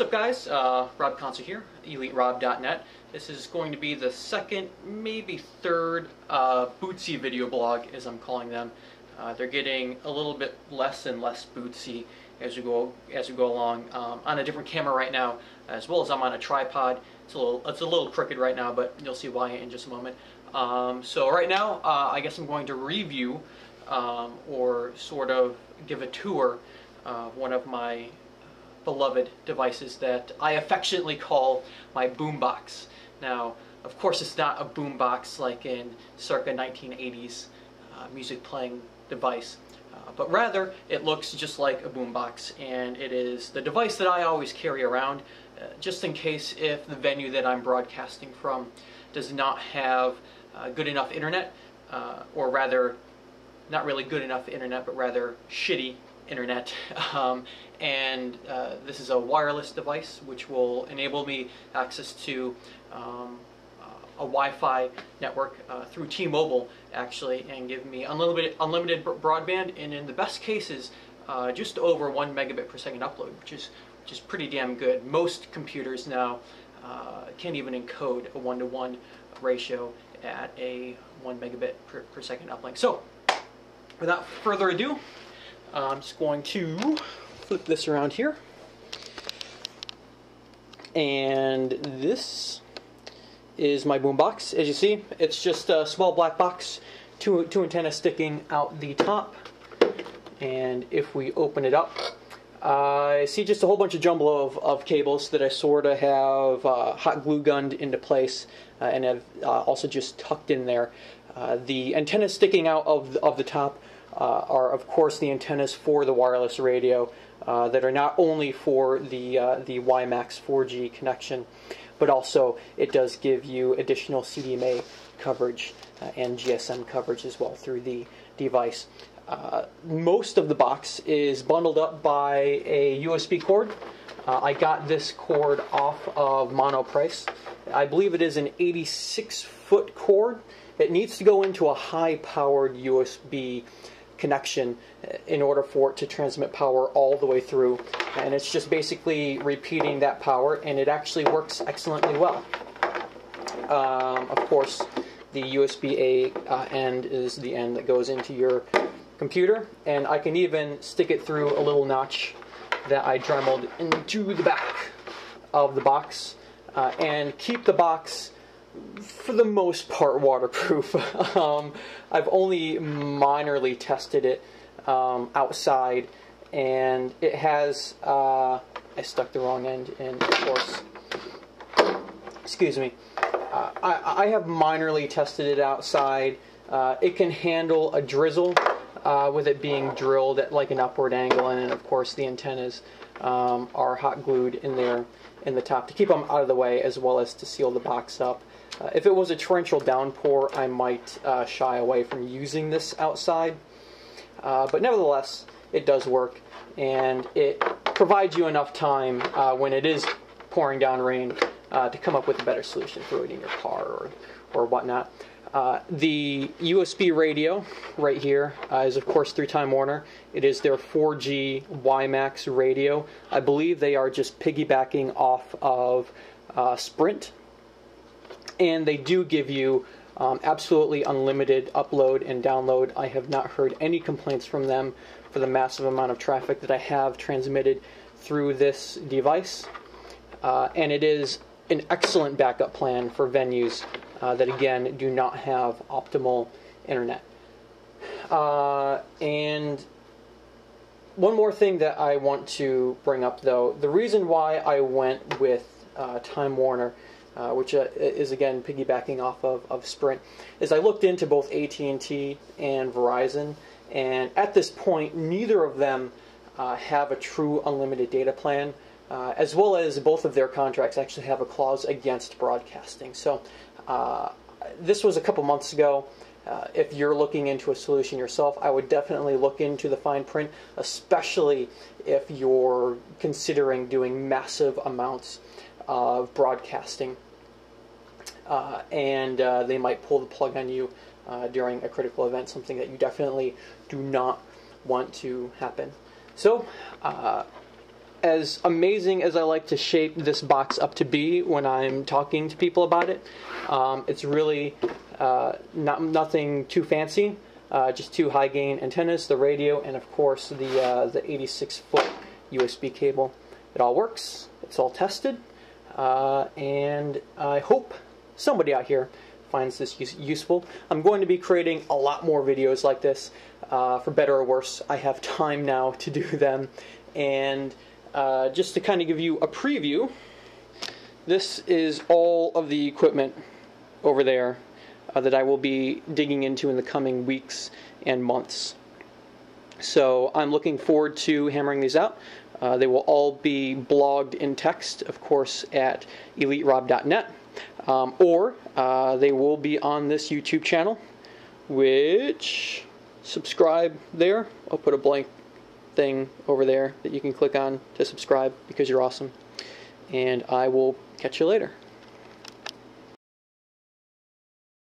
What's up, guys? Rob Concer here, EliteRob.net. This is going to be the second, maybe third Bootsy video blog, as I'm calling them. They're getting a little bit less and less Bootsy as we go along. On a different camera right now, as well as I'm on a tripod. It's a little crooked right now, but you'll see why in just a moment. So right now, I guess I'm going to review or sort of give a tour of one of my beloved devices that I affectionately call my Boombox. Now, of course, it's not a boombox like in circa 1980s music playing device, but rather it looks just like a boombox, and it is the device that I always carry around just in case if the venue that I'm broadcasting from does not have good enough internet, or rather not really good enough internet, but rather shitty internet. And this is a wireless device which will enable me access to a Wi-Fi network through T-Mobile, actually, and give me unlimited broadband, and in the best cases just over 1 megabit per second upload, which is pretty damn good. Most computers now can't even encode a 1-to-1 ratio at a 1 megabit per second uplink. So without further ado, I'm just going to flip this around here, and this is my boombox. As you see, it's just a small black box, two antennas sticking out the top, and if we open it up, I see just a whole bunch of jumble of cables that I sort of have hot glue gunned into place, and have also just tucked in there. The antennas sticking out of the top are, of course, the antennas for the wireless radio that are not only for the WiMAX 4G connection, but also it does give you additional CDMA coverage and GSM coverage as well through the device. Most of the box is bundled up by a USB cord. I got this cord off of Monoprice. I believe it is an 86-foot cord. It needs to go into a high-powered USB connection in order for it to transmit power all the way through, and it's just basically repeating that power, and it actually works excellently well. Of course, the USB-A end is the end that goes into your computer, and I can even stick it through a little notch that I dremeled into the back of the box, and keep the box for the most part waterproof. I've only minorly tested it outside, and it has, I stuck the wrong end in, of course. Excuse me. I have minorly tested it outside. It can handle a drizzle with it being drilled at like an upward angle, and then of course the antennas are hot glued in there in the top to keep them out of the way, as well as to seal the box up. If it was a torrential downpour, I might shy away from using this outside, but nevertheless, it does work, and it provides you enough time when it is pouring down rain to come up with a better solution for it in your car or whatnot. The USB radio right here is, of course, through Time Warner. It is their 4G WiMAX radio. I believe they are just piggybacking off of Sprint, and they do give you absolutely unlimited upload and download. I have not heard any complaints from them for the massive amount of traffic that I have transmitted through this device, and it is an excellent backup plan for venues that, again, do not have optimal internet. And one more thing that I want to bring up, though, the reason why I went with Time Warner, which is, again, piggybacking off of Sprint, is I looked into both AT&T and Verizon, and at this point, neither of them have a true unlimited data plan, as well as both of their contracts actually have a clause against broadcasting. So this was a couple months ago. If you're looking into a solution yourself, I would definitely look into the fine print, especially if you're considering doing massive amounts of broadcasting, and they might pull the plug on you during a critical event, something that you definitely do not want to happen. So as amazing as I like to shape this box up to be when I'm talking to people about it, it's really nothing too fancy. Just 2 Highgain antennas, the radio, and of course the 86-foot USB cable. It all works. It's all tested, and I hope somebody out here finds this useful. I'm going to be creating a lot more videos like this, for better or worse. I have time now to do them, and just to kind of give you a preview, this is all of the equipment over there that I will be digging into in the coming weeks and months. So I'm looking forward to hammering these out. They will all be blogged in text, of course, at eliterob.net, or they will be on this YouTube channel, which, subscribe there. I'll put a blank thing over there that you can click on to subscribe because you're awesome. And I will catch you later.